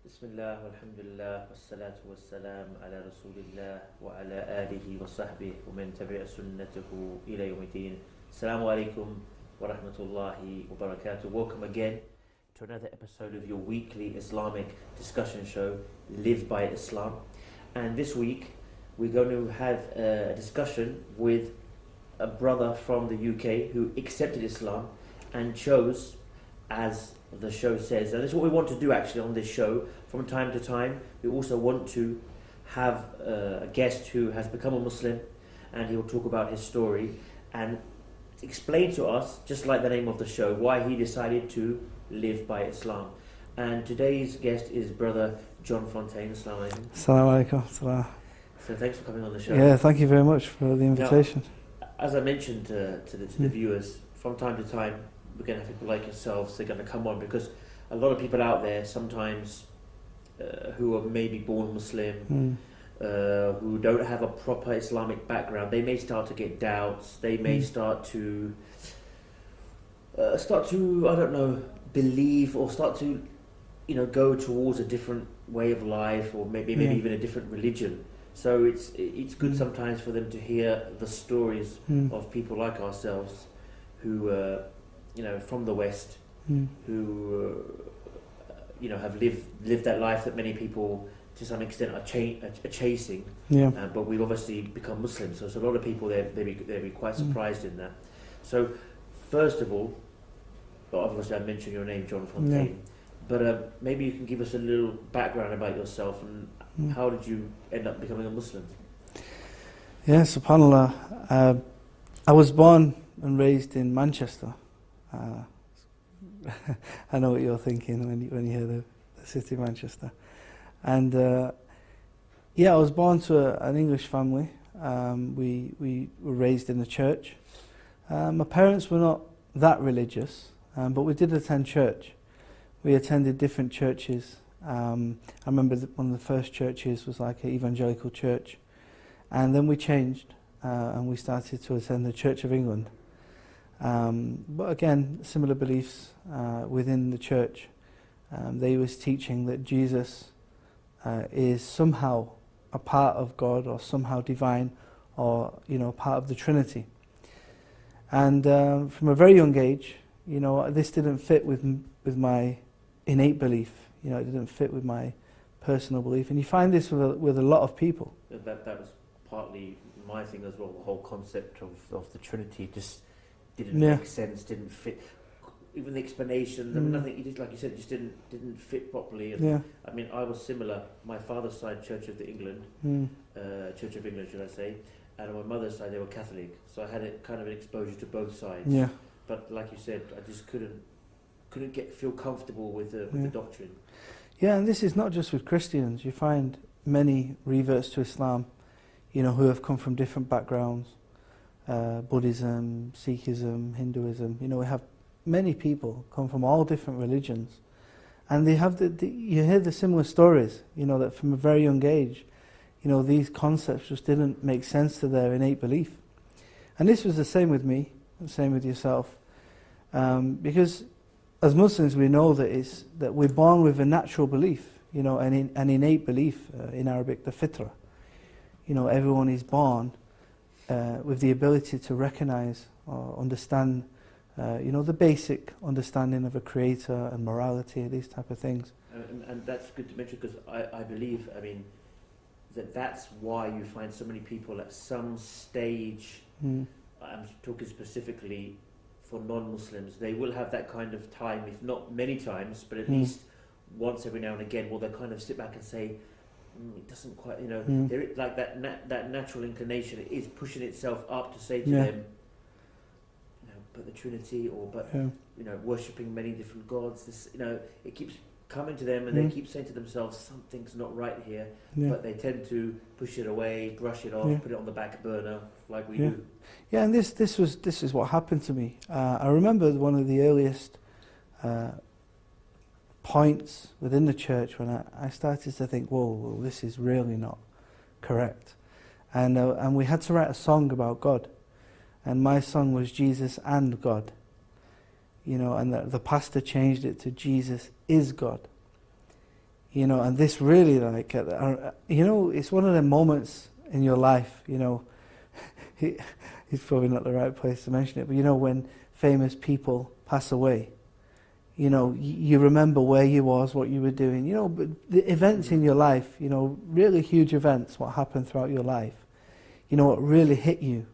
Bismillah, walhamdulillah, wassalatu wassalam ala rasulillah wa ala alihi wa sahbihi wa man tabi'a sunnatahu ila yawmiddin. Assalamu alaikum wa rahmatullahi wa barakatuh. Welcome again to another episode of your weekly Islamic discussion show, Live by Islam. And this week we're going to have a discussion with a brother from the UK who accepted Islam and chose, as the show says, and this is what we want to do actually on this show from time to time. We also want to have a guest who has become a Muslim, and he will talk about his story and explain to us, just like the name of the show, why he decided to live by Islam. And today's guest is brother John Fontain. Assalamu alaikum. Assalamu alaikum. Salam. So thanks for coming on the show. Yeah, thank you very much for the invitation. Now, as I mentioned to the viewers, from time to time we're going to have people like yourselves. They're going to come on because a lot of people out there sometimes who are maybe born Muslim, who don't have a proper Islamic background, they may start to get doubts. They may start to I don't know, believe, or start to go towards a different way of life, or maybe even a different religion. So it's good sometimes for them to hear the stories of people like ourselves who from the West, who have lived that life that many people to some extent are chasing. But we've obviously become Muslims, so a lot of people they'd be quite surprised in that. So first of all, obviously I mentioned your name, John Fontain, but maybe you can give us a little background about yourself and how did you end up becoming a Muslim? Yeah, subhanAllah. I was born and raised in Manchester. I know what you're thinking when you hear the city of Manchester. And I was born to an English family. We were raised in the church. My parents were not that religious, but we did attend church. We attended different churches. I remember one of the first churches was like an evangelical church, and then we changed and we started to attend the Church of England. But again, similar beliefs within the church. They was teaching that Jesus is somehow a part of God, or somehow divine, or part of the Trinity. And from a very young age, this didn't fit with my innate belief. It didn't fit with my personal belief, and you find this with a lot of people. That was partly my thing as well. The whole concept of the Trinity just didn't make sense, didn't fit. Even the explanation, nothing. It just, like you said, just didn't fit properly. And I mean, I was similar. My father's side, Church of England, should I say, and on my mother's side, they were Catholic. So I had a kind of an exposure to both sides. Yeah. But like you said, I just couldn't feel comfortable with the doctrine. Yeah, and this is not just with Christians. You find many reverts to Islam, who have come from different backgrounds. Buddhism, Sikhism, Hinduism. We have many people come from all different religions, and they have you hear the similar stories. That from a very young age, these concepts just didn't make sense to their innate belief. And this was the same with me, the same with yourself, because as Muslims we know that we're born with a natural belief, an innate belief. In Arabic, the fitrah. Everyone is born with the ability to recognize or understand, the basic understanding of a creator and morality, these type of things. And that's good to mention, because I believe, that's why you find so many people at some stage, I'm talking specifically for non-Muslims, they will have that kind of time, if not many times, but at least once every now and again, will they kind of sit back and say, it doesn't quite, there, like that natural inclination is pushing itself up to say to them, but the Trinity, or worshipping many different gods. This, it keeps coming to them, and they keep saying to themselves, something's not right here. But they tend to push it away, brush it off, put it on the back burner, like we do. Yeah, and this is what happened to me. I remember one of the earliest points within the church when I started to think, whoa, this is really not correct. And we had to write a song about God. And my song was Jesus and God. And the pastor changed it to Jesus is God. you know, and this really, like, you know, it's one of the moments in your life, you know, it's probably not the right place to mention it, but you know, when famous people pass away, you know, you remember where you was, what you were doing, you know, but the events in your life, you know, really huge events, what happened throughout your life, you know, what really hit you,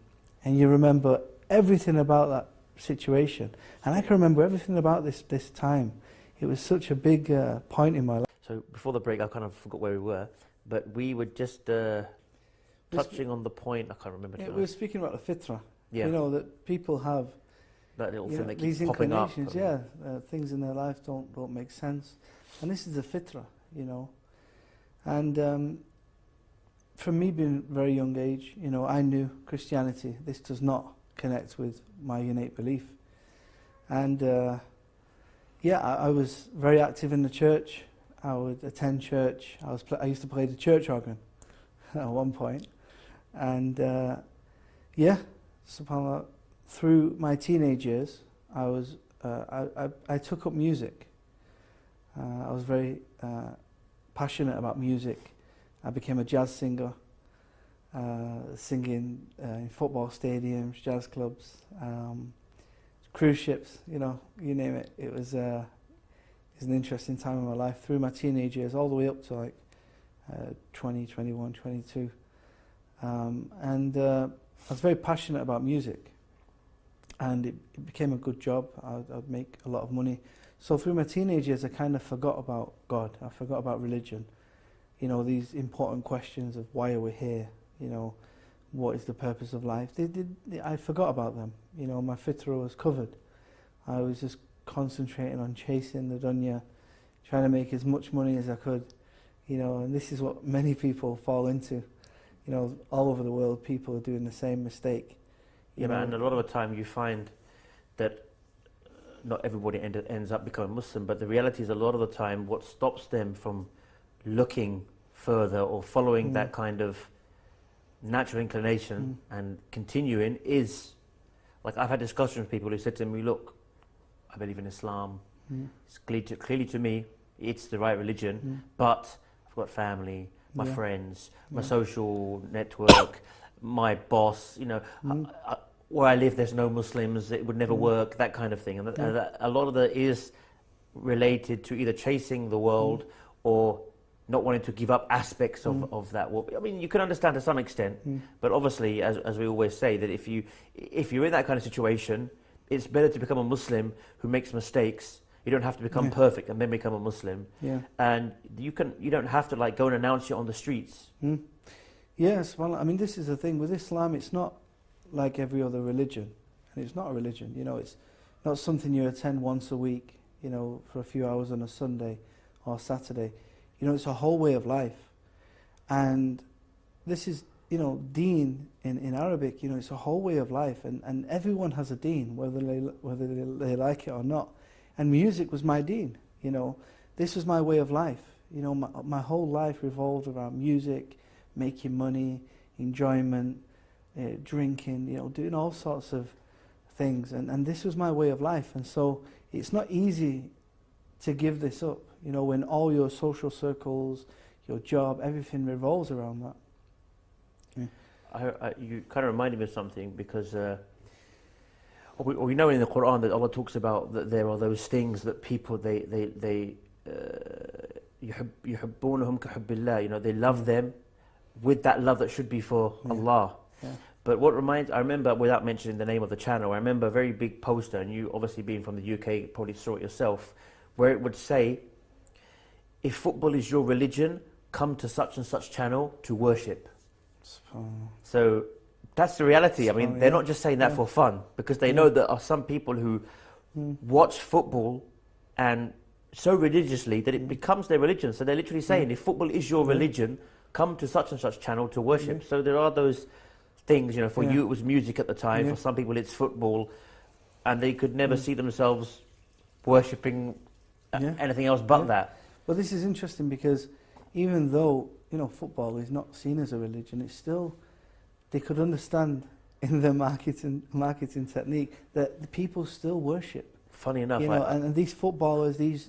and you remember everything about that situation. And I can remember everything about this time. It was such a big point in my life. So before the break, I kind of forgot where we were, but we were just touching on the point. I can't remember. Yeah, we were speaking about the fitrah. Yeah. You know, that people have that little thing that these keeps popping up. inclinations. Things in their life don't make sense, and this is the fitrah, you know. And from me being a very young age, you know, I knew Christianity. This does not connect with my innate belief, and I was very active in the church. I would attend church. I used to play the church organ at one point, and subhanAllah, through my teenage years, I took up music. I was very passionate about music. I became a jazz singer, singing in football stadiums, jazz clubs, cruise ships, you know, you name it. It was an interesting time in my life through my teenage years, all the way up to like 20, 21, 22. And I was very passionate about music, and it became a good job. I'd make a lot of money. So through my teenage years, I kind of forgot about God. I forgot about religion. You know, these important questions of why are we here? You know, what is the purpose of life? I forgot about them. You know, my fitrah was covered. I was just concentrating on chasing the dunya, trying to make as much money as I could. You know, and this is what many people fall into. You know, all over the world, people are doing the same mistake. Yeah, and a lot of the time you find that not everybody ends up becoming Muslim, but the reality is a lot of the time what stops them from looking further or following that kind of natural inclination and continuing is, like, I've had discussions with people who said to me, look, I believe in Islam, it's clearly to me it's the right religion, but I've got family, my friends, my social network, my boss, you know, where I live there's no Muslims, it would never work, that kind of thing. And a lot of that is related to either chasing the world or not wanting to give up aspects of that. Well, I mean, you can understand to some extent, but obviously, as we always say, that if you're in that kind of situation, it's better to become a Muslim who makes mistakes. You don't have to become perfect and then become a Muslim. Yeah. And you don't have to like go and announce it on the streets. Yes, well, I mean, this is the thing with Islam. It's not like every other religion, and it's not a religion. You know, it's not something you attend once a week. You know, for a few hours on a Sunday or Saturday. You know, it's a whole way of life. And this is, you know, deen in Arabic, you know, it's a whole way of life. And everyone has a deen, whether they like it or not. And music was my deen, you know. This was my way of life. You know, my whole life revolved around music, making money, enjoyment, drinking, you know, doing all sorts of things. And this was my way of life. And so it's not easy to give this up. You know, when all your social circles, your job, everything revolves around that. Yeah. You kind of reminded me of something because we know in the Qur'an that Allah talks about that there are those things that people they يحبونهم كحب الله. You know, they love them with that love that should be for Allah. Yeah. But I remember, without mentioning the name of the channel, I remember a very big poster, and you obviously being from the UK probably saw it yourself, where it would say, if football is your religion, come to such and such channel to worship. So that's the reality. I mean, they're not just saying that for fun, because they know there are some people who watch football and so religiously that it becomes their religion. So they're literally saying, if football is your religion, come to such and such channel to worship. So there are those things, you know, for you it was music at the time, for some people it's football, and they could never see themselves worshipping anything else but that. Well, this is interesting because even though, you know, football is not seen as a religion, it's still, they could understand in their marketing technique that the people still worship. Funny enough, You know, and these footballers, these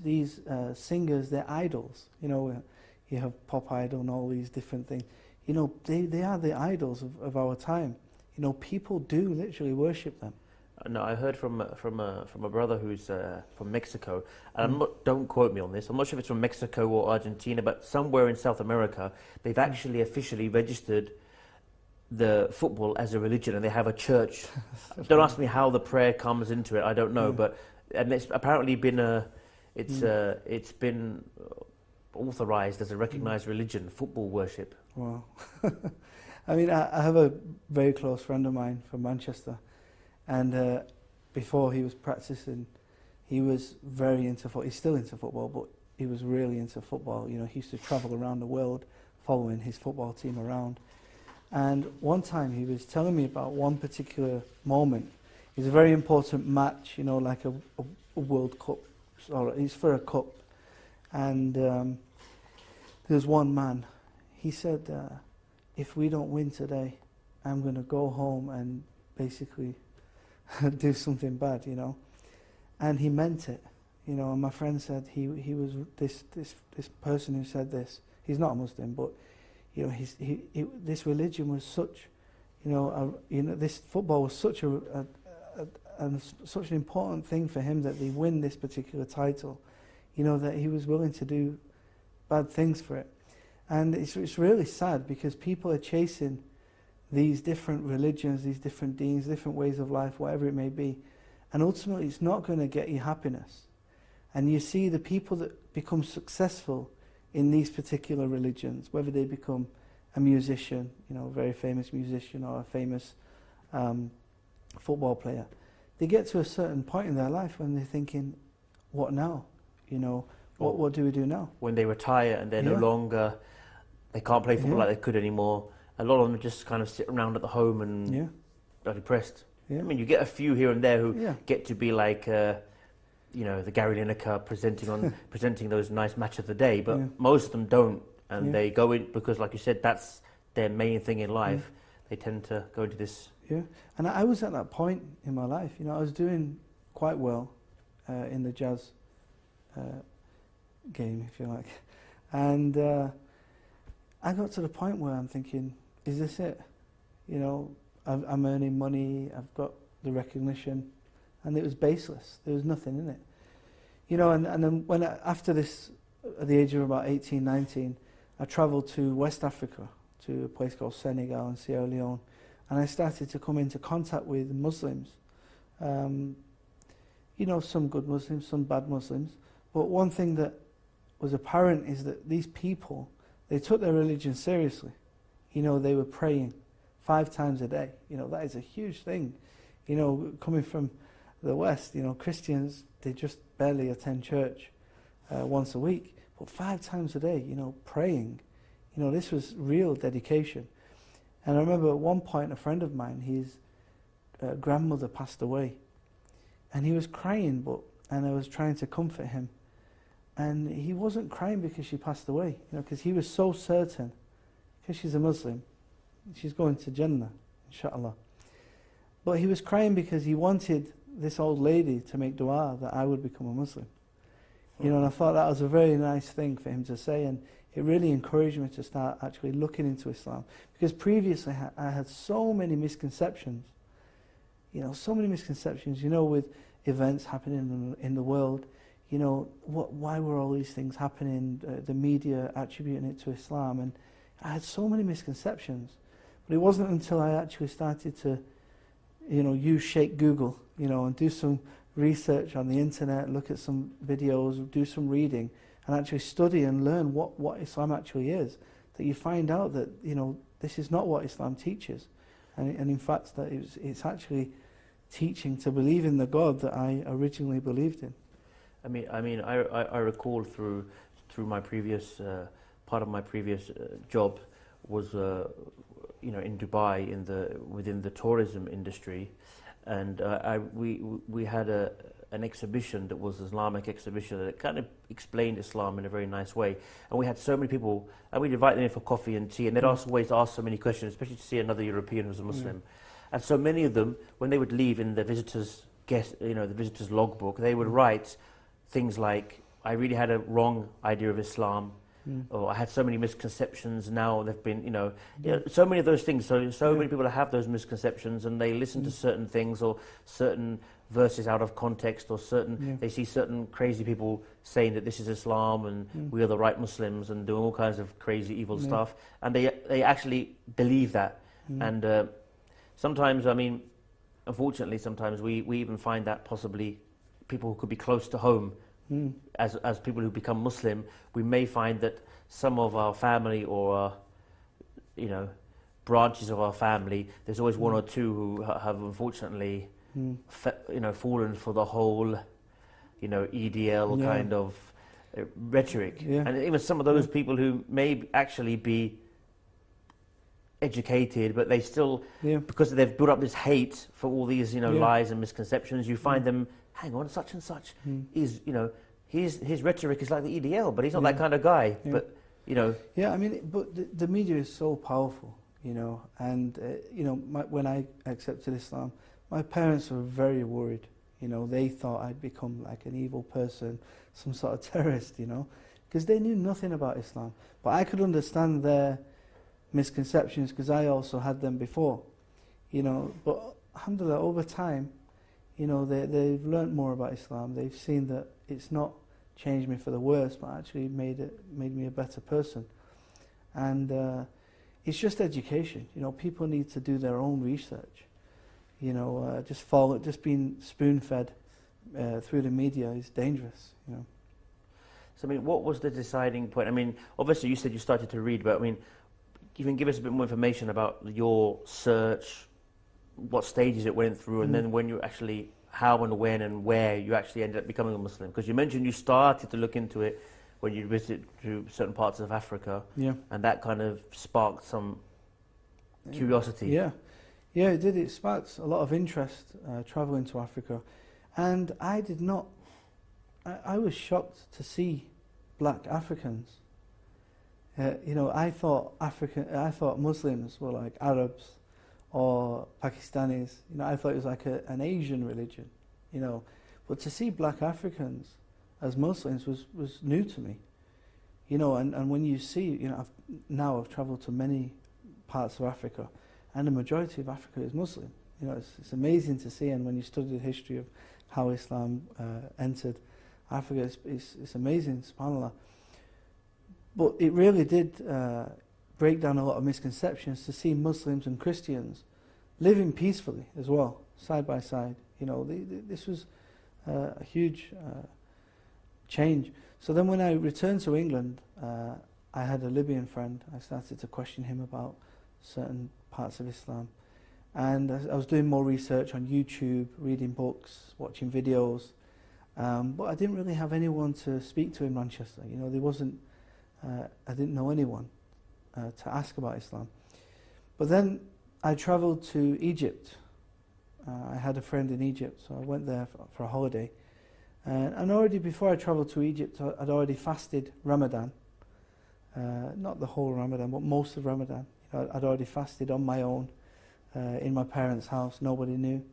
singers, they're idols. You know, you have Pop Idol and all these different things. You know, they are the idols of our time. You know, people do literally worship them. no, I heard from a brother who's from Mexico, and I'm not, don't quote me on this. I'm not sure if it's from Mexico or Argentina, but somewhere in South America, they've actually officially registered the football as a religion, and they have a church. Don't ask me how the prayer comes into it. I don't know, but and it's apparently been it's been authorized as a recognized religion, football worship. Wow. I mean, I have a very close friend of mine from Manchester, and before he was practicing, he was very into football. He's still into football, but he was really into football. You know, he used to travel around the world following his football team around. And one time he was telling me about one particular moment. It's a very important match, you know, like a World Cup, or it's for a cup. And there's one man, he said, if we don't win today, I'm going to go home and basically do something bad, you know. And he meant it, you know. And my friend said he was this person who said this. He's not a Muslim, but you know, this religion was such, this football was such such an important thing for him that they win this particular title, you know, that he was willing to do bad things for it. And it's really sad because people are chasing these different religions, these different deens, different ways of life, whatever it may be, and ultimately it's not going to get you happiness. And you see the people that become successful in these particular religions, whether they become a musician, you know, a very famous musician, or a famous football player, they get to a certain point in their life when they're thinking, what now? You know, what do we do now? When they retire and they're no longer, they can't play football like they could anymore. A lot of them just kind of sit around at the home and are depressed. I mean, you get a few here and there who get to be like, you know, the Gary Lineker presenting those nice match of the day, but most of them don't, and they go in because, like you said, that's their main thing in life. They tend to go into this. Yeah, and I was at that point in my life. You know, I was doing quite well in the jazz game, if you like, and I got to the point where I'm thinking, is this it? You know, I'm earning money, I've got the recognition, and it was baseless. There was nothing in it. You know, and then when after this, at the age of about 18, 19, I travelled to West Africa, to a place called Senegal and Sierra Leone, and I started to come into contact with Muslims. You know, some good Muslims, some bad Muslims, but one thing that was apparent is that these people, they took their religion seriously. You know, they were praying 5 times a day. You know, that is a huge thing. You know, coming from the West, you know, Christians, they just barely attend church once a week, but 5 times a day, you know, praying. You know, this was real dedication. And I remember at one point a friend of mine, his grandmother passed away, and he was crying, and I was trying to comfort him, and he wasn't crying because she passed away, you know, because he was so certain, because she's a Muslim, she's going to Jannah, inshallah. But he was crying because he wanted this old lady to make dua that I would become a Muslim. You know, and I thought that was a very nice thing for him to say, and it really encouraged me to start actually looking into Islam. Because previously I had so many misconceptions, you know, so many misconceptions, you know, with events happening in the world, you know, why were all these things happening, the media attributing it to Islam, and I had so many misconceptions. But it wasn't until I actually started to, you know, use Sheikh Google, you know, and do some research on the internet, look at some videos, do some reading, and actually study and learn what Islam actually is, that you find out that, you know, this is not what Islam teaches. And in fact, that it's actually teaching to believe in the God that I originally believed in. I mean, I recall through my previous part of my previous job was you know, in Dubai within the tourism industry, and we had an exhibition that was an Islamic exhibition that kind of explained Islam in a very nice way, and we had so many people, and we'd invite them in for coffee and tea, and they'd always ask so many questions, especially to see another European who was a Muslim, and so many of them, when they would leave in the visitors guest, the visitor's logbook, they would write things like, "I really had a wrong idea of Islam," or "I had so many misconceptions. Now they've been, so many of those things. So many people have those misconceptions, and they listen to certain things or certain verses out of context, or they see certain crazy people saying that this is Islam and we are the right Muslims and doing all kinds of crazy evil stuff, and they actually believe that. And sometimes, unfortunately, sometimes we even find that possibly people who could be close to home, as people who become Muslim, we may find that some of our family or branches of our family, there's always one or two who have unfortunately fallen for the whole EDL kind of rhetoric. And even some of those people who may actually be educated, but they still, because they've built up this hate for all these lies and misconceptions, you find them, hang on, such and such is his rhetoric is like the EDL, but he's not that kind of guy. But but the media is so powerful, and when I accepted Islam, my parents were very worried. They thought I'd become like an evil person, some sort of terrorist, because they knew nothing about Islam. But I could understand their misconceptions because I also had them before, But alhamdulillah, over time, they've learnt more about Islam. They've seen that it's not changed me for the worse, but actually made me a better person. And it's just education. People need to do their own research. Just being spoon-fed through the media is dangerous. So what was the deciding point? Obviously you said you started to read, but you can give us a bit more information about your search, what stages it went through, and then when you actually, how and when and where you actually ended up becoming a Muslim. Because you mentioned you started to look into it when you visited to certain parts of Africa, and that kind of sparked some curiosity. Yeah, it did. It sparked a lot of interest travelling to Africa, and I was shocked to see black Africans. I thought Muslims were like Arabs or Pakistanis. I thought it was like an Asian religion. But to see black Africans as Muslims was new to me. And when you see, I've travelled to many parts of Africa, and the majority of Africa is Muslim. It's amazing to see, and when you study the history of how Islam entered Africa, it's amazing, subhanAllah. But it really did break down a lot of misconceptions to see Muslims and Christians living peacefully as well, side by side. This was a huge change. So then when I returned to England, I had a Libyan friend. I started to question him about certain parts of Islam. And I was doing more research on YouTube, reading books, watching videos. But I didn't really have anyone to speak to in Manchester. There wasn't, I didn't know anyone to ask about Islam. But then I travelled to Egypt. I had a friend in Egypt, so I went there for a holiday. And already before I travelled to Egypt, I'd already fasted Ramadan. Not the whole Ramadan, but most of Ramadan. I'd already fasted on my own in my parents' house. Nobody knew.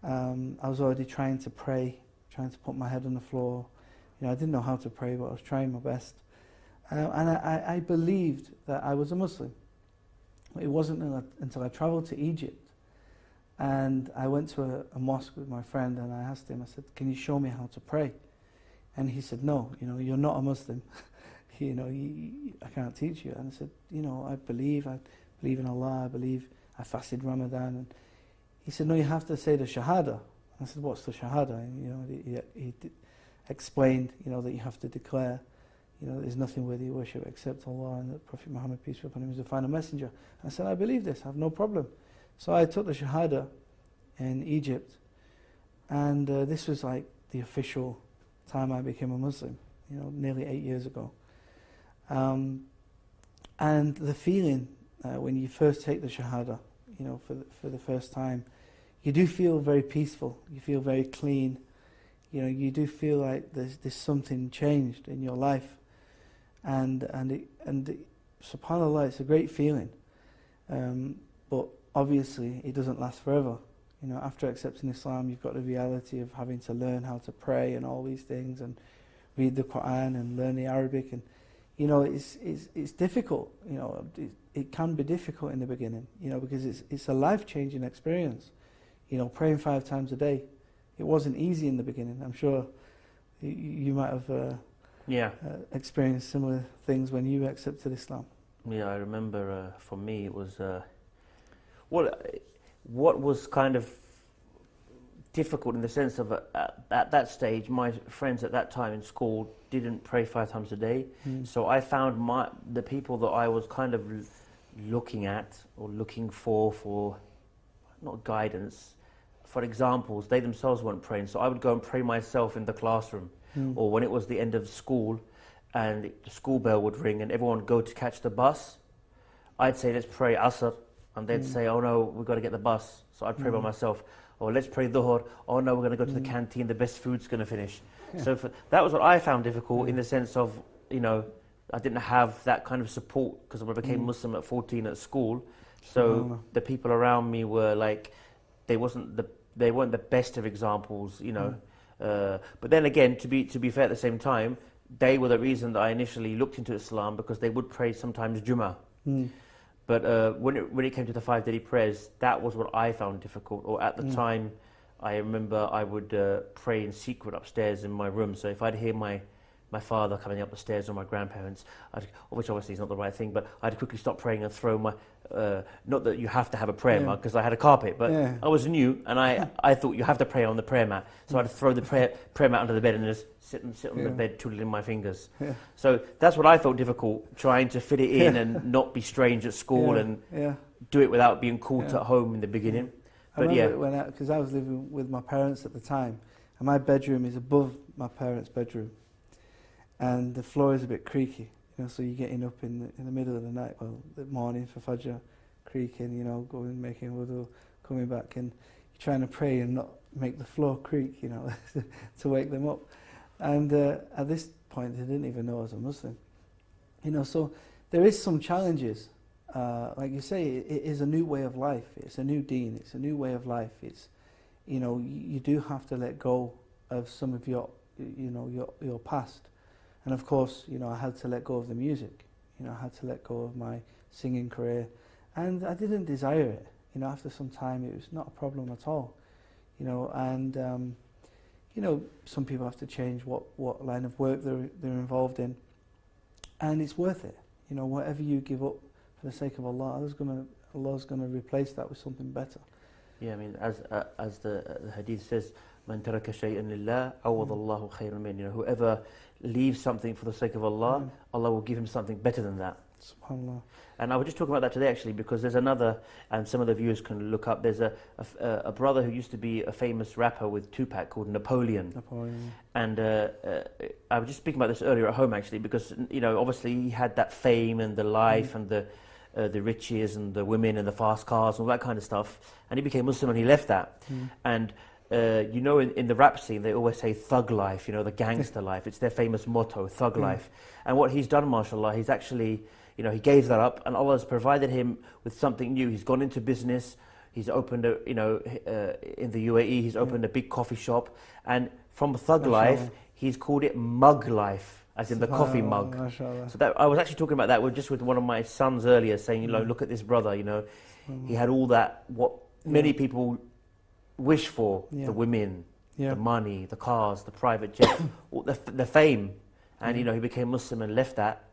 I was already trying to pray, trying to put my head on the floor. I didn't know how to pray, but I was trying my best. And I believed that I was a Muslim. It wasn't until I travelled to Egypt and I went to a mosque with my friend, and I asked him, I said, "Can you show me how to pray?" And he said, "No, you're not a Muslim. I can't teach you." And I said, I believe in Allah, I fasted Ramadan. And he said, "No, you have to say the Shahada." I said, "What's the Shahada?" And, he explained, that you have to declare, there's nothing worthy of worship except Allah, and that Prophet Muhammad, peace be upon him, is the final messenger. I said, "I believe this, I have no problem." So I took the Shahada in Egypt, and this was like the official time I became a Muslim, nearly 8 years ago. And the feeling when you first take the Shahada, for the first time, you do feel very peaceful, you feel very clean, you do feel like there's something changed in your life. And subhanAllah, it's a great feeling. But obviously it doesn't last forever. You know, after accepting Islam, you've got the reality of having to learn how to pray and all these things, and read the Qur'an and learn the Arabic, and you know, it's difficult. You know, it can be difficult in the beginning. You know, because it's a life-changing experience. You know, praying 5 times a day. It wasn't easy in the beginning. I'm sure you might have experienced similar things when you accepted Islam. Yeah, I remember for me it was what was kind of difficult in the sense of at that stage, my friends at that time in school didn't pray 5 times a day. So I found the people that I was kind of looking at or looking for not guidance, for examples, they themselves weren't praying. So I would go and pray myself in the classroom, or when it was the end of school and the school bell would ring and everyone would go to catch the bus, I'd say, let's pray Asr, and they'd say, oh no, we've got to get the bus. So I'd pray by myself. Or let's pray Dhuhr, oh no, we're going to go to the canteen, the best food's going to finish. So that was what I found difficult in the sense of, you know, I didn't have that kind of support because I became Muslim at 14 at school. So the people around me were like, they weren't the best of examples, you know. But then again, to be fair at the same time, they were the reason that I initially looked into Islam, because they would pray sometimes Jummah. But when it came to the 5 daily prayers, that was what I found difficult. Or at the time, I remember I would pray in secret upstairs in my room. So if I'd hear my father coming up the stairs or my grandparents, which obviously is not the right thing, but I'd quickly stop praying and throw my, not that you have to have a prayer mat, because I had a carpet, but I was new and I thought you have to pray on the prayer mat. So I'd throw the prayer mat under the bed and just sit on the bed twiddling my fingers. So that's what I felt difficult, trying to fit it in and not be strange at school and do it without being caught at home in the beginning. But I remember because I was living with my parents at the time, and my bedroom is above my parents' bedroom. And the floor is a bit creaky, you know, so you're getting up in the middle of the night, well, the morning for Fajr, creaking, you know, going, making wudu, coming back, and you're trying to pray and not make the floor creak, you know, to wake them up. And at this point, they didn't even know I was a Muslim. You know, so there is some challenges. Like you say, it is a new way of life. It's a new deen. It's a new way of life. It's, you know, you do have to let go of some of your, you know, your past. And of course, you know, I had to let go of the music. You know, I had to let go of my singing career. And I didn't desire it. You know, after some time, it was not a problem at all. You know, and, you know, some people have to change what line of work they're involved in. And it's worth it. You know, whatever you give up for the sake of Allah, Allah's going to replace that with something better. Yeah, I mean, as the hadith says, "Man taraka shay'an lillah, awad Allahu khayran min." You know, whoever leaves something for the sake of Allah, Allah will give him something better than that. SubhanAllah. And I was just talking about that today actually, because there's another, and some of the viewers can look up, there's a brother who used to be a famous rapper with Tupac called Napoleon. And I was just speaking about this earlier at home actually, because, you know, obviously he had that fame and the life and the riches and the women and the fast cars and all that kind of stuff, and he became Muslim and he left that. And you know, in the rap scene, they always say thug life, you know, the gangster life. It's their famous motto, thug life. And what he's done, mashallah, he's actually, you know, he gave that up, and Allah has provided him with something new. He's gone into business. He's opened a, you know, in the UAE, he's opened a big coffee shop. And from thug life, he's called it mug life, as in the coffee mug. So that, I was actually talking about that with one of my sons earlier, saying, you know, look at this brother, you know, he had all that, what many people wish for, the women, the money, the cars, the private jet, the fame. And, you know, he became Muslim and left that.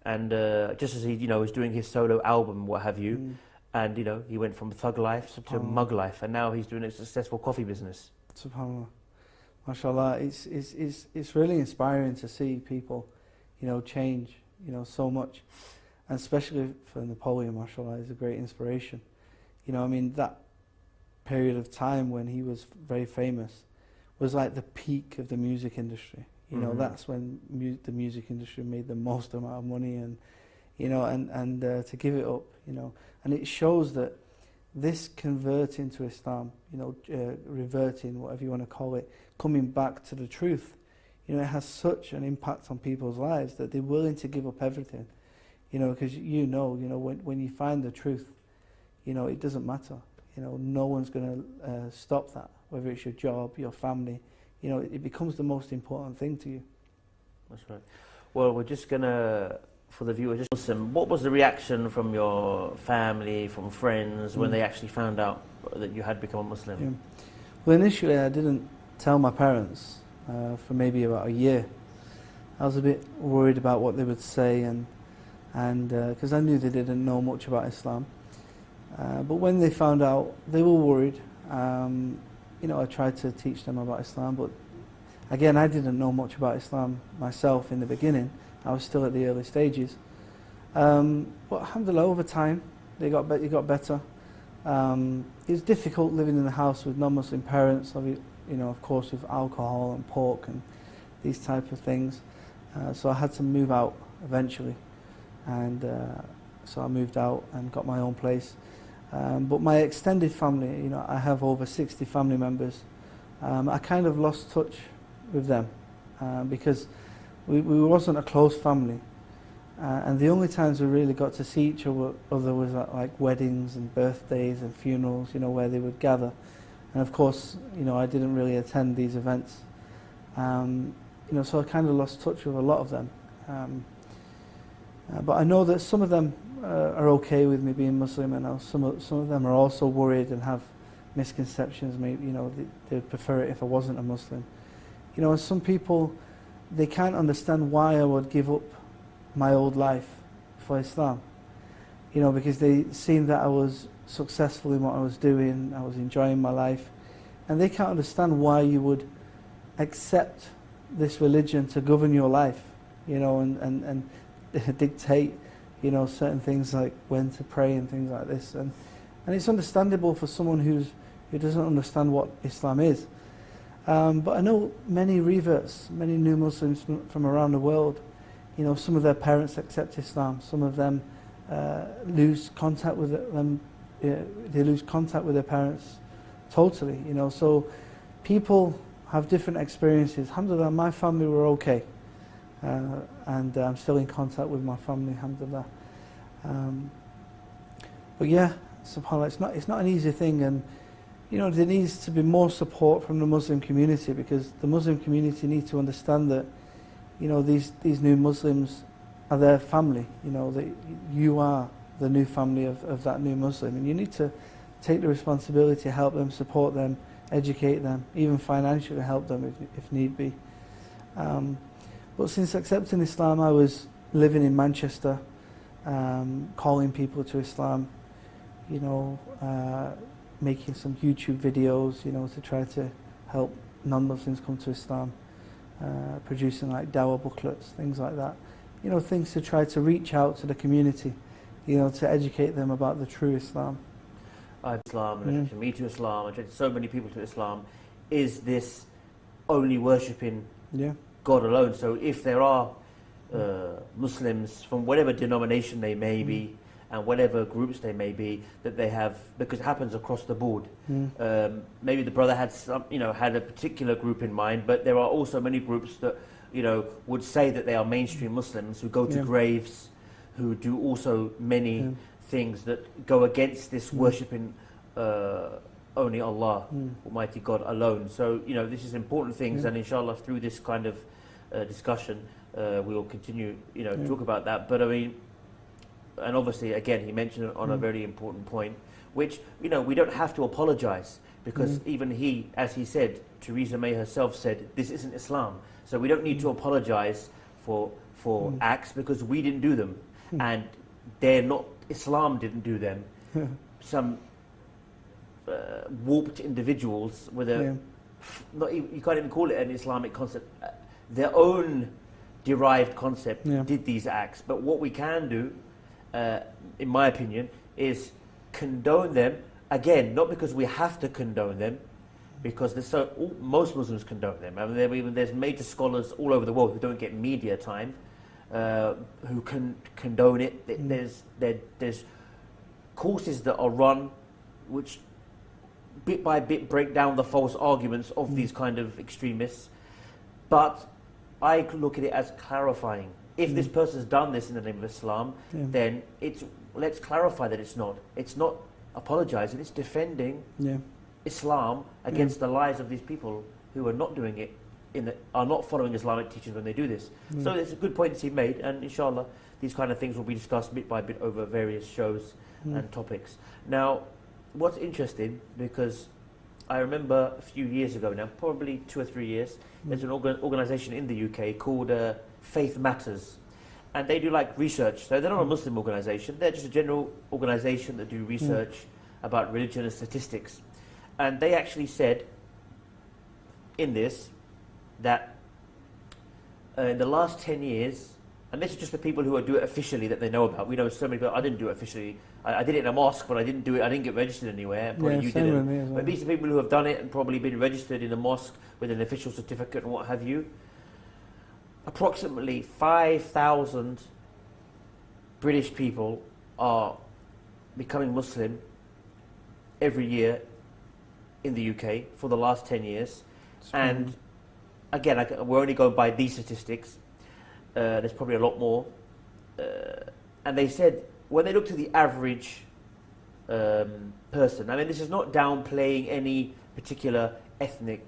And just as he, you know, was doing his solo album, what have you, and, you know, he went from thug life to mug life, and now he's doing a successful coffee business. SubhanAllah. MashaAllah, it's really inspiring to see people, you know, change, you know, so much. And especially for Napoleon, MashaAllah, is a great inspiration. You know, I mean, that period of time when he was very famous was like the peak of the music industry. You know, that's when the music industry made the most amount of money, and, you know, and to give it up, you know. And it shows that this converting to Islam, you know, reverting, whatever you want to call it, coming back to the truth, you know, it has such an impact on people's lives that they're willing to give up everything, you know, because you know, when you find the truth, you know, it doesn't matter. You know, no one's going to stop that, whether it's your job, your family. You know, it becomes the most important thing to you. That's right. Well, we're just going to, for the viewers, just listen, what was the reaction from your family, from friends, when they actually found out that you had become a Muslim? Yeah. Well, initially I didn't tell my parents for maybe about a year. I was a bit worried about what they would say, and because I knew they didn't know much about Islam. But when they found out, they were worried. You know, I tried to teach them about Islam, but again, I didn't know much about Islam myself in the beginning. I was still at the early stages. But alhamdulillah, over time, it got better. It was difficult living in a house with non-Muslim parents, you know, of course, with alcohol and pork and these type of things. So I had to move out eventually, and so I moved out and got my own place. But my extended family, you know, I have over 60 family members. I kind of lost touch with them because we wasn't a close family, and the only times we really got to see each other was at like weddings and birthdays and funerals, you know, where they would gather. And of course, you know, I didn't really attend these events. You know, so I kind of lost touch with a lot of them. But I know that some of them are okay with me being Muslim, and some of them are also worried and have misconceptions. Maybe, you know, they'd prefer it if I wasn't a Muslim. You know, and some people, they can't understand why I would give up my old life for Islam. You know, because they seen that I was successful in what I was doing, I was enjoying my life, and they can't understand why you would accept this religion to govern your life, you know, and dictate, you know, certain things like when to pray and things like this. And it's understandable for someone who doesn't understand what Islam is. But I know many reverts, many new Muslims from around the world. You know, some of their parents accept Islam. Some of them lose contact with them. They lose contact with their parents totally. You know, so people have different experiences. Alhamdulillah, my family were okay, and I'm still in contact with my family. Alhamdulillah. But yeah, subhanAllah, it's not an easy thing, and you know, there needs to be more support from the Muslim community, because the Muslim community need to understand that, you know, these new Muslims are their family. You know, that you are the new family of that new Muslim, and you need to take the responsibility to help them, support them, educate them, even financially help them if need be. But since accepting Islam, I was living in Manchester, calling people to Islam, you know, making some YouTube videos, you know, to try to help non-Muslims come to Islam, producing like dawah booklets, things like that. You know, things to try to reach out to the community, you know, to educate them about the true Islam. Islam, and attracting me to Islam, attracting so many people to Islam, is this only worshipping God alone. So if there are Muslims from whatever denomination they may be, and whatever groups they may be, that they have, because it happens across the board. Maybe the brother had had a particular group in mind, but there are also many groups that, you know, would say that they are mainstream Muslims, who go to graves, who do also many things that go against this worshipping only Allah, Almighty God alone. So, you know, this is important things, and inshallah through this kind of discussion we will continue, you know, talk about that. But I mean, and obviously again he mentioned it on a very important point, which, you know, we don't have to apologize, because even he, as he said, Theresa May herself said, this isn't Islam. So we don't need to apologize for acts, because we didn't do them, and they're not, Islam didn't do them. Some warped individuals with a not even, you can't even call it an Islamic concept, their own derived concept did these acts. But what we can do, in my opinion, is condone them. Again, not because we have to condone them, because most Muslims condone them. I mean, there's major scholars all over the world who don't get media time, who can condone it. There's courses that are run which bit by bit break down the false arguments of these kind of extremists. But I look at it as clarifying. If this person's done this in the name of Islam, then let's clarify that it's not apologising. It's defending Yeah. Islam against the lies of these people who are not doing it, are not following Islamic teachings when they do this. So it's a good point to be made, and inshallah, these kind of things will be discussed bit by bit over various shows and topics. Now, what's interesting, because I remember a few years ago now, probably 2 or 3 years, there's an organisation in the UK called Faith Matters, and they do like research. So they're not a Muslim organisation; they're just a general organisation that do research about religion and statistics. And they actually said in this that in the last 10 years, and this is just the people who do it officially that they know about. We know so many people. I didn't do it officially. I did it in a mosque, but I didn't do it. I didn't get registered anywhere. Probably you same with didn't. me as well. But these are people who have done it and probably been registered in a mosque with an official certificate and what have you. Approximately 5,000 British people are becoming Muslim every year in the UK for the last 10 years. And again, we're only going by these statistics. There's probably a lot more. And they said, when they looked at the average person, I mean, this is not downplaying any particular ethnic,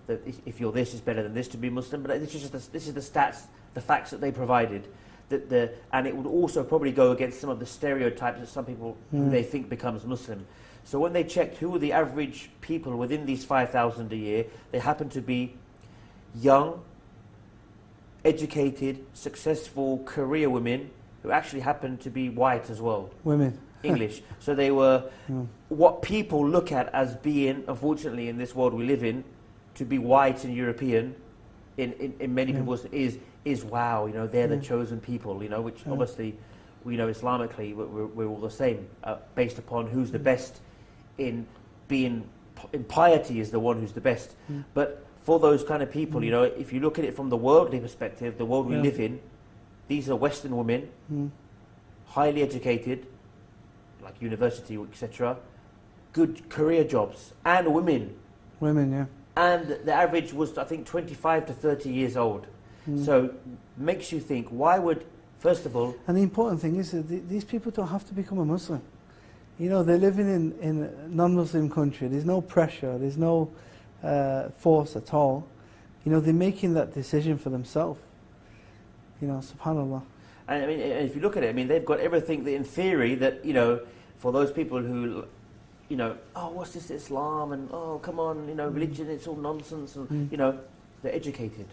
that if you're this, is better than this to be Muslim, but this is the stats, the facts that they provided. And it would also probably go against some of the stereotypes that some people who they think becomes Muslim. So when they checked who were the average people within these 5,000 a year, they happened to be young, educated, successful career women who actually happened to be white as well. Women. English. So they were what people look at as being, unfortunately, in this world we live in, to be white and European in many people's is wow, you know, they're the chosen people, you know, which obviously we know Islamically we're all the same, based upon who's the best in being, in piety is the one who's the best. But for those kind of people, you know, if you look at it from the worldly perspective, the world we live in, these are Western women, highly educated, like university, etc., good career jobs, and women. Women, yeah. And the average was, I think, 25 to 30 years old. So makes you think, why would, first of all... And the important thing is that these people don't have to become a Muslim. You know, they're living in a non-Muslim country. There's no pressure. There's no force at all. You know, they're making that decision for themselves. You know, subhanAllah. And I mean, if you look at it, I mean, they've got everything that in theory that, you know, for those people who, you know, oh, what's this Islam? And, oh, come on, you know, religion, it's all nonsense. And, you know, they're educated,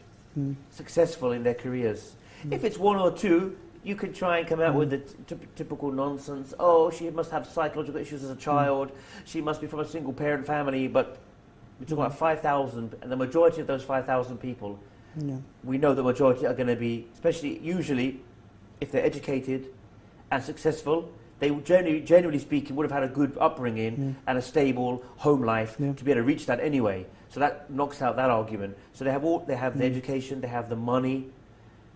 successful in their careers. If it's one or two, you could try and come out with the typical nonsense. Oh, she must have psychological issues as a child. She must be from a single parent family. But we're talking about 5,000, and the majority of those 5,000 people, we know the majority are going to be, especially usually, if they're educated and successful, they generally speaking, would have had a good upbringing and a stable home life to be able to reach that anyway. So that knocks out that argument. So they have the education, they have the money,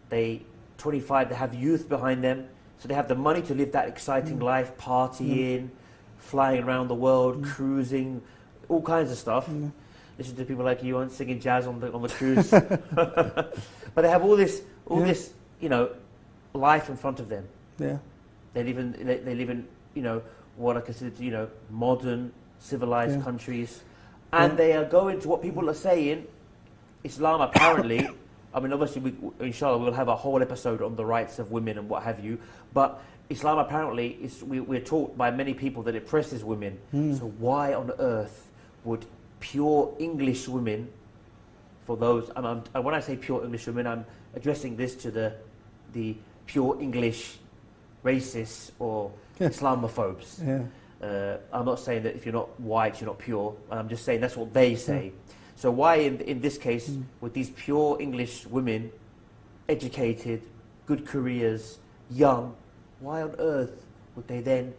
they have youth behind them, so they have the money to live that exciting life, partying, flying around the world, cruising, all kinds of stuff. Listen to people like you on singing jazz on the cruise. But they have all this, you know, life in front of them. They live in, you know, what I consider, you know, modern, civilized countries, and they are going to what people are saying. Islam apparently, I mean, obviously, inshallah, we'll have a whole episode on the rights of women and what have you. But Islam apparently we're taught by many people that it oppresses women. So why on earth would pure English women, for those, and when I say pure English women, I'm addressing this to the pure English racists or Islamophobes. I'm not saying that if you're not white, you're not pure. I'm just saying that's what they say. So why, in this case, with these pure English women, educated, good careers, young, why on earth would they then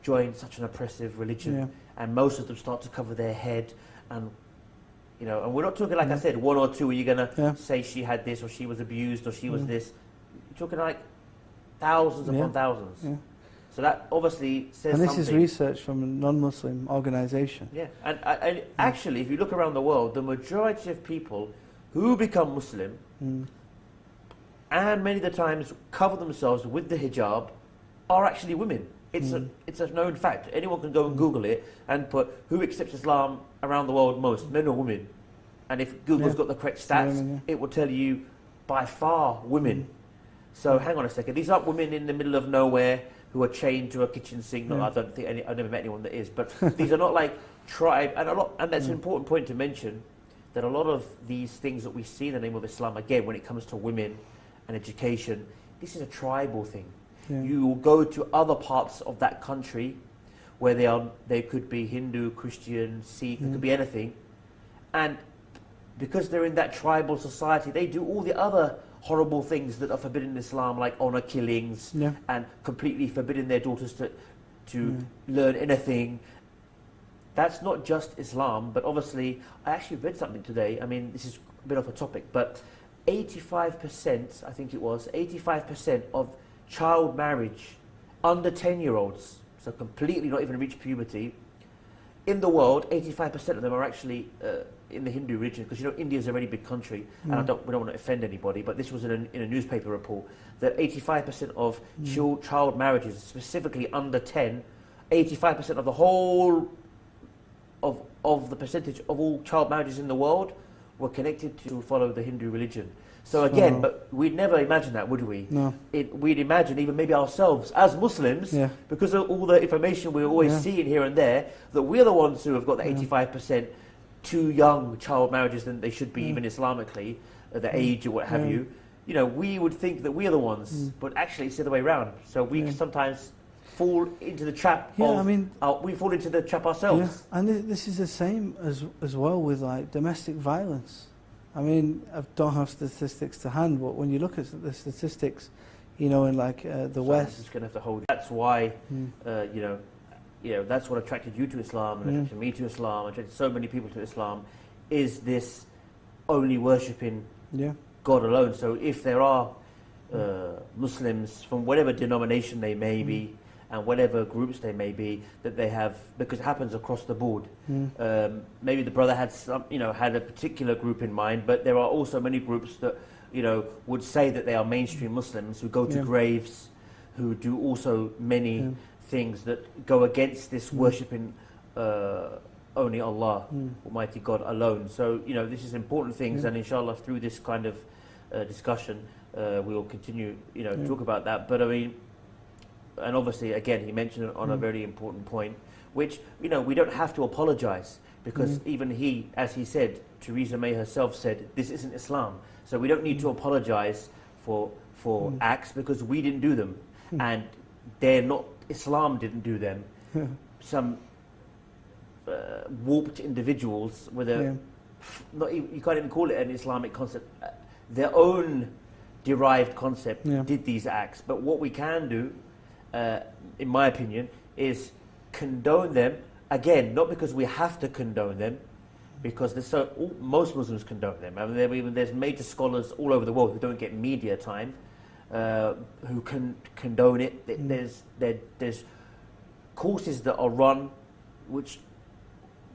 join such an oppressive religion? And most of them start to cover their head, and you know, and we're not talking, like I said, one or two. Are you gonna say she had this, or she was abused, or she was this? You're talking like thousands upon thousands. So that obviously says something. And this is research from a non-Muslim organisation. And actually, if you look around the world, the majority of people who become Muslim and many of the times cover themselves with the hijab are actually women. It's a known fact. Anyone can go and Google it and put who accepts Islam around the world most, men or women. And if Google's got the correct stats, women, it will tell you by far women. So hang on a second. These aren't women in the middle of nowhere who are chained to a kitchen sink. No, I don't think I've never met anyone that is. But these are not like tribe. And that's an important point to mention, that a lot of these things that we see in the name of Islam, again, when it comes to women and education, this is a tribal thing. Yeah. You will go to other parts of that country where they could be Hindu, Christian, Sikh, it could be anything. And because they're in that tribal society, they do all the other horrible things that are forbidden in Islam, like honor killings, and completely forbidding their daughters to learn anything. That's not just Islam, but obviously, I actually read something today. I mean, this is a bit off a topic, but 85%, I think it was, 85% of child marriage under 10-year-olds, so completely not even reached puberty, in the world, 85% of them are actually in the Hindu religion, because India's a very big country, and we don't want to offend anybody, but this was in a newspaper report, that 85% of child marriages, specifically under 10, 85% of the whole of the percentage of all child marriages in the world were connected to follow the Hindu religion. So again, but we'd never imagine that, would we? No. We'd imagine, even maybe ourselves as Muslims, because of all the information we're always seeing here and there, that we're the ones who have got the 85% too young child marriages than they should be, even Islamically, at the age or what have you. We would think that we're the ones, but actually it's the other way around. So we sometimes fall into the trap we fall into the trap ourselves. Yeah. And this is the same as well with like domestic violence. I mean, I don't have statistics to hand, but when you look at the statistics, in like the West, I'm just going to have to hold. That's why, that's what attracted you to Islam, and attracted me to Islam, attracted so many people to Islam, is this only worshipping God alone. So if there are Muslims from whatever denomination they may be, and whatever groups they may be, that they have, because it happens across the board. Maybe the brother had had a particular group in mind, but there are also many groups that would say that they are mainstream Muslims, who go to graves, who do also many things that go against this worshipping only Allah, Almighty God alone. So this is important things, and inshallah through this kind of discussion we will continue to talk about that. But I mean, and obviously, again, he mentioned it on a very important point, which, we don't have to apologize, because even he, as he said, Theresa May herself said, this isn't Islam. So we don't need to apologize for acts, because we didn't do them. And they're not, Islam didn't do them. Some warped individuals with you can't even call it an Islamic concept, their own derived concept did these acts. But what we can do, in my opinion, is condone them. Again, not because we have to condone them, because most Muslims condone them. I mean, there's major scholars all over the world who don't get media time, who can condone it. There's courses that are run, which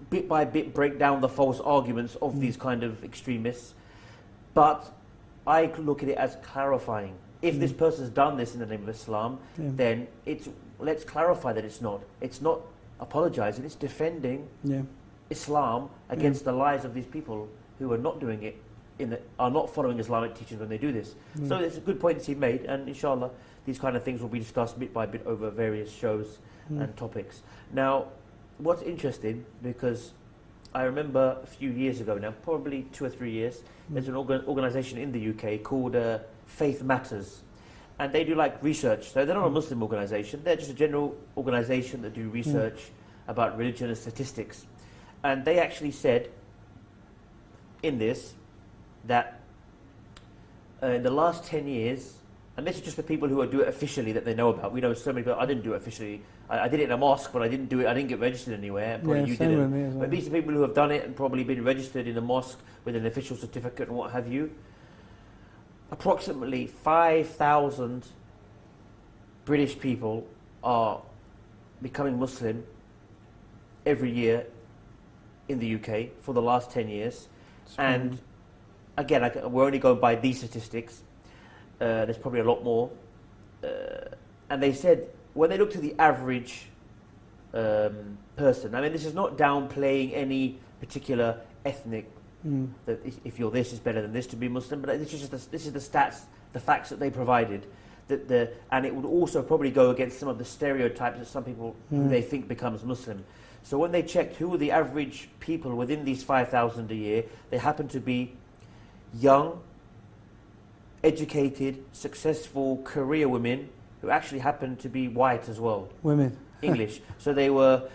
bit by bit break down the false arguments of these kind of extremists. But I look at it as clarifying. If this person's done this in the name of Islam, then let's clarify that it's not apologizing, it's defending Islam against the lies of these people who are not doing it, are not following Islamic teachings when they do this. So it's a good point that he made, and inshallah these kind of things will be discussed bit by bit over various shows and topics. Now, what's interesting, because I remember a few years ago now, probably 2 or 3 years, there's an organisation in the UK called Faith Matters, and they do like research. So they're not a Muslim organisation, they're just a general organisation that do research about religion and statistics. And they actually said in this that in the last 10 years, and this is just the people who do it officially that they know about. We know so many people. I didn't do it officially. I did it in a mosque, but I didn't do it. I didn't get registered anywhere. Probably you didn't. But these are people who have done it and probably been registered in a mosque with an official certificate and what have you. Approximately 5,000 British people are becoming Muslim every year in the UK for the last 10 years. And again, we're only going by these statistics. There's probably a lot more. And they said when they look to the average person, I mean, this is not downplaying any particular ethnic, that if you're this is better than this to be Muslim, but this is the stats, the facts that they provided. And it would also probably go against some of the stereotypes that some people who they think becomes Muslim. So when they checked who were the average people within these 5,000 a year, they happen to be young, educated, successful career women who actually happened to be white as well. Women. English. So they were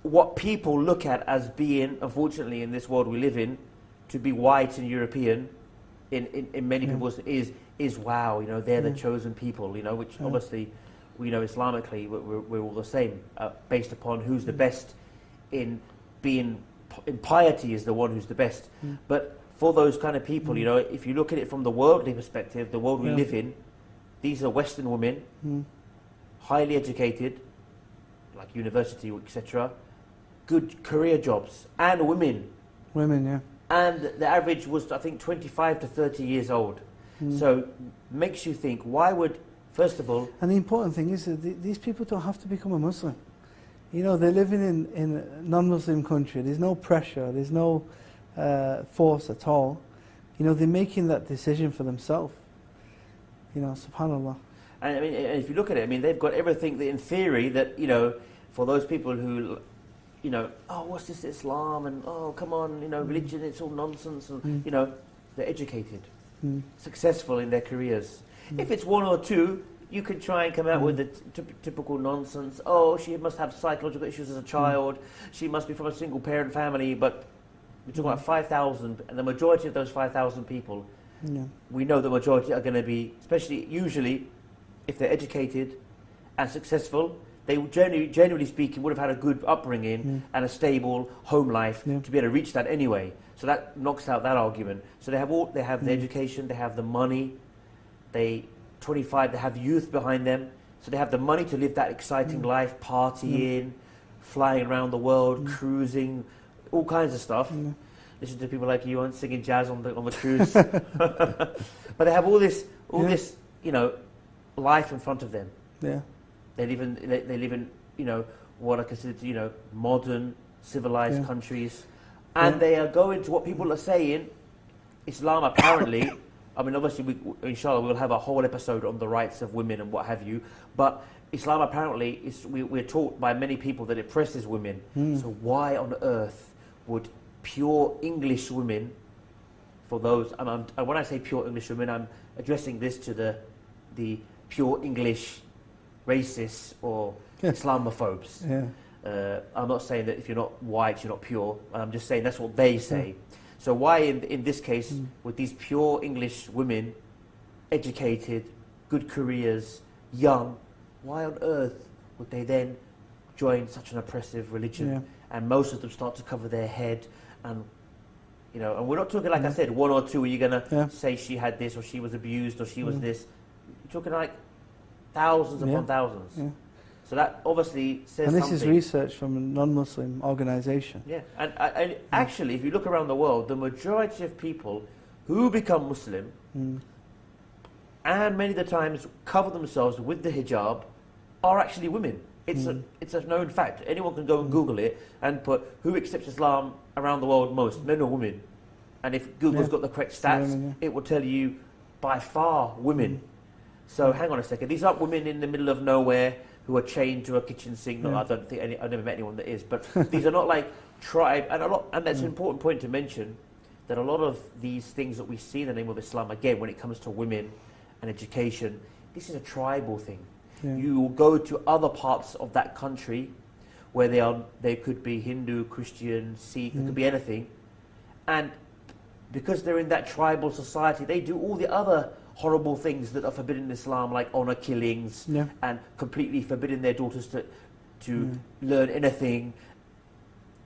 what people look at as being, unfortunately, in this world we live in, to be white and European, in many people's is wow, you know, they're the chosen people, you know, which obviously we know Islamically we're all the same, based upon who's the best in being, in piety is the one who's the best. But for those kind of people, you know, if you look at it from the worldly perspective, the world we live in, these are Western women, highly educated, like university, etc., good career jobs, and women. Women, yeah. And the average was, I think, 25 to 30 years old. So makes you think, why would, first of all... And the important thing is that these people don't have to become a Muslim. You know, they're living in a non-Muslim country. There's no pressure. There's no force at all. You know, they're making that decision for themselves. You know, subhanAllah. And I mean, if you look at it, I mean, they've got everything that in theory that, you know, for those people who, you know, oh, what's this Islam? And, oh, come on, you know, religion, it's all nonsense. And, you know, they're educated, successful in their careers. If it's one or two, you could try and come out with the typical nonsense. Oh, she must have psychological issues as a child. She must be from a single parent family. But we're talking about 5,000, and the majority of those 5,000 people, we know the majority are going to be, especially usually, if they're educated and successful, they generally speaking would have had a good upbringing and a stable home life to be able to reach that anyway. So that knocks out that argument. So they have the education, they have the money, they have youth behind them, so they have the money to live that exciting life, partying, flying around the world, cruising, all kinds of stuff. Listen to people like you and singing jazz on the cruise. But they have all this, you know, life in front of them. Yeah. They live in, you know, what I consider, you know, modern, civilized countries. And they are going to what people are saying, Islam apparently, I mean, obviously, inshallah, we'll have a whole episode on the rights of women and what have you, but Islam apparently, we're taught by many people that it oppresses women. So why on earth would pure English women, for those, and when I say pure English women, I'm addressing this to the pure English racists or Islamophobes. I'm not saying that if you're not white, you're not pure. I'm just saying that's what they say. So why, in this case, with these pure English women, educated, good careers, young, why on earth would they then join such an oppressive religion? And most of them start to cover their head, and you know, and we're not talking, like I said, one or two. Are you gonna say she had this, or she was abused, or she was this? You're talking like thousands upon thousands. So that obviously says something. And this is research from a non-Muslim organisation. Yeah, and actually, if you look around the world, the majority of people who become Muslim, and many of the times cover themselves with the hijab, are actually women. It's a known fact. Anyone can go and Google it and put who accepts Islam around the world most, men or women. And if Google's got the correct stats, it will tell you by far women. So hang on a second. These aren't women in the middle of nowhere who are chained to a kitchen sink. No, I don't think I've never met anyone that is. But these are not like tribe. And that's an important point to mention, that a lot of these things that we see in the name of Islam, again, when it comes to women and education, this is a tribal thing. You will go to other parts of that country where they could be Hindu, Christian, Sikh, it could be anything. And because they're in that tribal society, they do all the other horrible things that are forbidden in Islam, like honor killings, and completely forbidding their daughters to learn anything.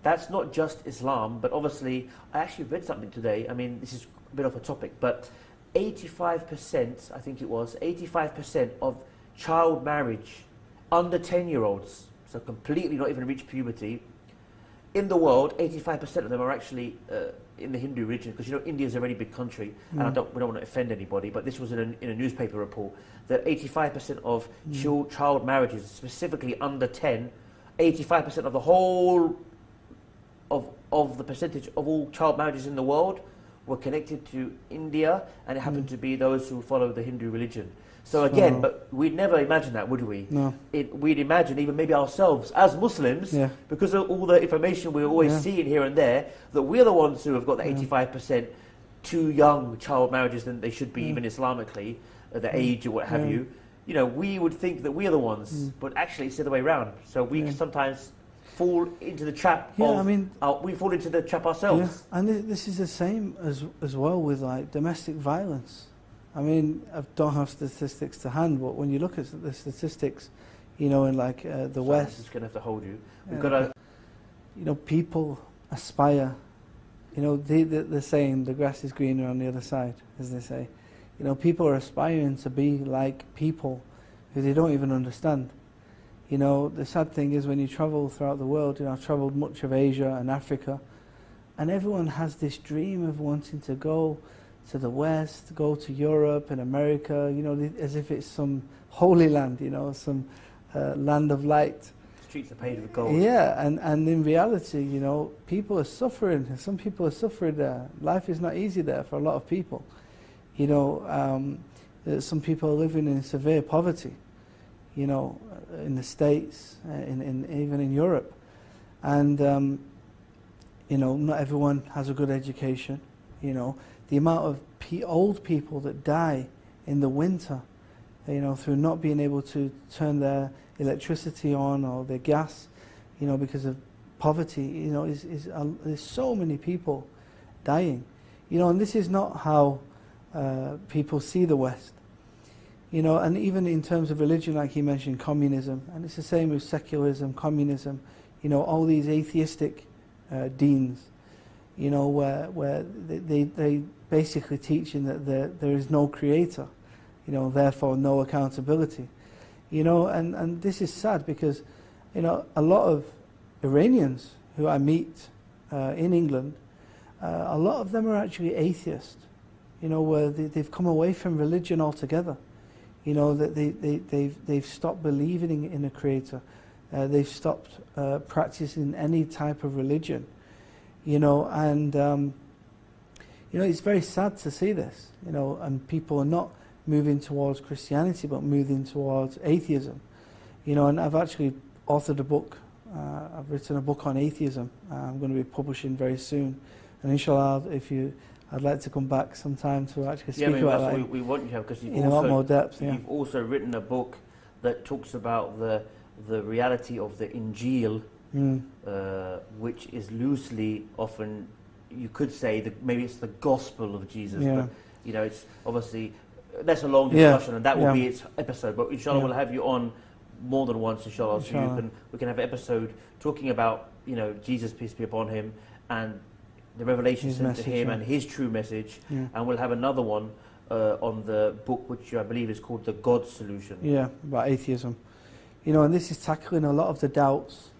That's not just Islam, but obviously, I actually read something today. I mean, this is a bit off a topic, but 85%, I think it was, 85% of child marriage under 10-year-olds, so completely not even reached puberty, in the world, 85% of them are actually in the Hindu religion, because India is a very big country, and we don't want to offend anybody, but this was in a newspaper report that 85% of child marriages, specifically under 10, 85% of the whole of the percentage of all child marriages in the world were connected to India, and it happened to be those who follow the Hindu religion. So again, but we'd never imagine that, would we? No. We'd imagine, even maybe ourselves as Muslims, because of all the information we're always seeing here and there, that we're the ones who have got the 85% too young child marriages than they should be, even Islamically, the age or what have you. We would think that we're the ones, but actually it's the other way around. So we can sometimes fall into the trap we fall into the trap ourselves. Yeah. And this is the same as well with like domestic violence. I mean, I don't have statistics to hand, but when you look at the statistics, in like the West, I'm just gonna have to hold you. We've got to. People aspire. They're saying the grass is greener on the other side, as they say. People are aspiring to be like people who they don't even understand. The sad thing is when you travel throughout the world, I've travelled much of Asia and Africa, and everyone has this dream of wanting to go to the West, go to Europe and America, as if it's some holy land, some land of light. Streets are paved with gold. Yeah, and in reality, people are suffering. Some people are suffering there. Life is not easy there for a lot of people. Some people are living in severe poverty, in the States, even in Europe. And, not everyone has a good education, The amount of old people that die in the winter, through not being able to turn their electricity on or their gas, because of poverty, there's so many people dying, and this is not how people see the West, and even in terms of religion, like he mentioned, communism, and it's the same with secularism, communism, all these atheistic deans, where they basically teaching that there is no creator, therefore no accountability, and this is sad because, a lot of Iranians who I meet in England, a lot of them are actually atheists, where they've come away from religion altogether, that they've stopped believing in a creator, they've stopped practicing any type of religion, and it's very sad to see this, and people are not moving towards Christianity, but moving towards atheism, and I've actually authored a book, I've written a book on atheism, I'm going to be publishing very soon, and inshallah, I'd like to come back sometime to actually speak about that. We want you to have, because in a lot more depth. You've also written a book that talks about the reality of the Injil, which is loosely often, you could say that maybe it's the gospel of Jesus, but it's obviously that's a long discussion, and that will be its episode. But inshallah, we'll have you on more than once, inshallah. So we can have an episode talking about Jesus, peace be upon him, and the revelation sent to him and his true message, and we'll have another one on the book which I believe is called The God Solution. Yeah, about atheism. And this is tackling a lot of the doubts,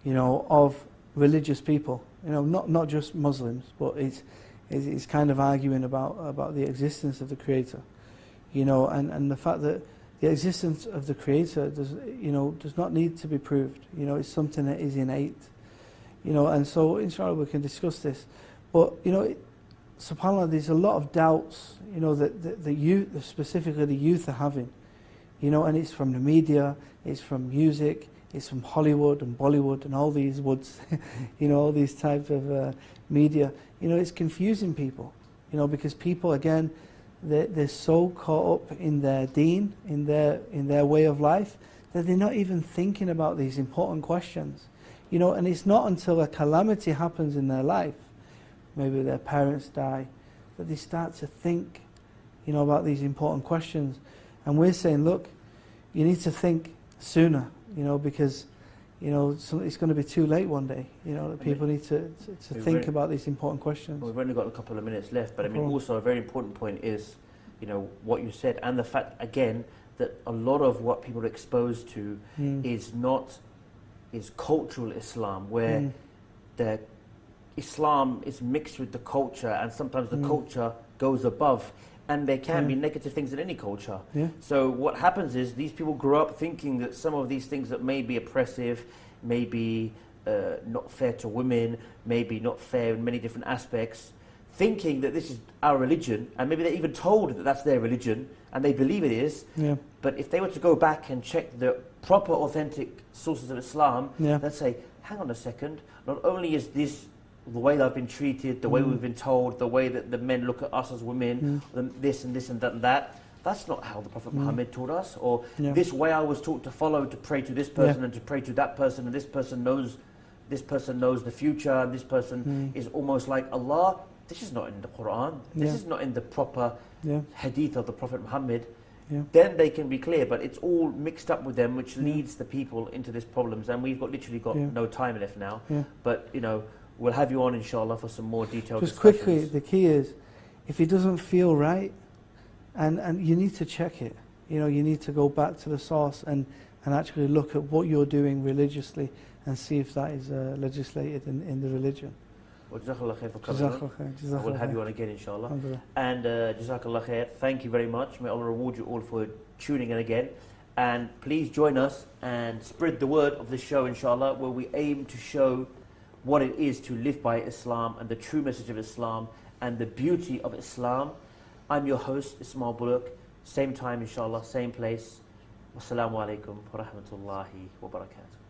of religious people. Not just Muslims, but it's kind of arguing about the existence of the Creator. And the fact that the existence of the Creator does not need to be proved. It's something that is innate. And so inshallah we can discuss this. But subhanAllah, there's a lot of doubts, that the youth, specifically the youth, are having. And it's from the media, it's from music, it's from Hollywood and Bollywood and all these woods, all these type of media. It's confusing people, because people, again, they're so caught up in their deen, in their way of life, that they're not even thinking about these important questions. And it's not until a calamity happens in their life, maybe their parents die, that they start to think, about these important questions. And we're saying, look, you need to think sooner, because, it's going to be too late one day. People need to think about these important questions. Well, we've only got a couple of minutes left, but also a very important point is, what you said, and the fact, again, that a lot of what people are exposed to is cultural Islam, where the Islam is mixed with the culture, and sometimes the culture goes above, and there can be negative things in any culture. Yeah. So what happens is these people grow up thinking that some of these things that may be oppressive, may be not fair to women, maybe not fair in many different aspects, thinking that this is our religion, and maybe they're even told that that's their religion, and they believe it is. Yeah. But if they were to go back and check the proper, authentic sources of Islam, they'd say, hang on a second, not only is this the way that I've been treated, the way we've been told, the way that the men look at us as women, this and this and that and that, that's not how the Prophet Muhammad taught us. Or this way I was taught to follow, to pray to this person and to pray to that person, and this person knows the future, and this person is almost like Allah. This is not in the Qur'an. This is not in the proper hadith of the Prophet Muhammad. Then they can be clear, but it's all mixed up with them, which leads the people into these problems. And we've literally got no time left now. But we'll have you on, inshallah, for some more detailed Just discussions. quickly, the key is, if it doesn't feel right, and you need to check it. You need to go back to the source and actually look at what you're doing religiously and see if that is legislated in the religion. Well, Jazakallah khair for coming on. We'll have you on again, inshallah. And Jazakallah khair, thank you very much. May Allah reward you all for tuning in again. And please join us and spread the word of this show, inshallah, where we aim to show what it is to live by Islam and the true message of Islam and the beauty of Islam. I'm your host, Ismail Bullock. Same time, inshallah, same place. Wassalamu alaikum wa rahmatullahi wa barakatuh.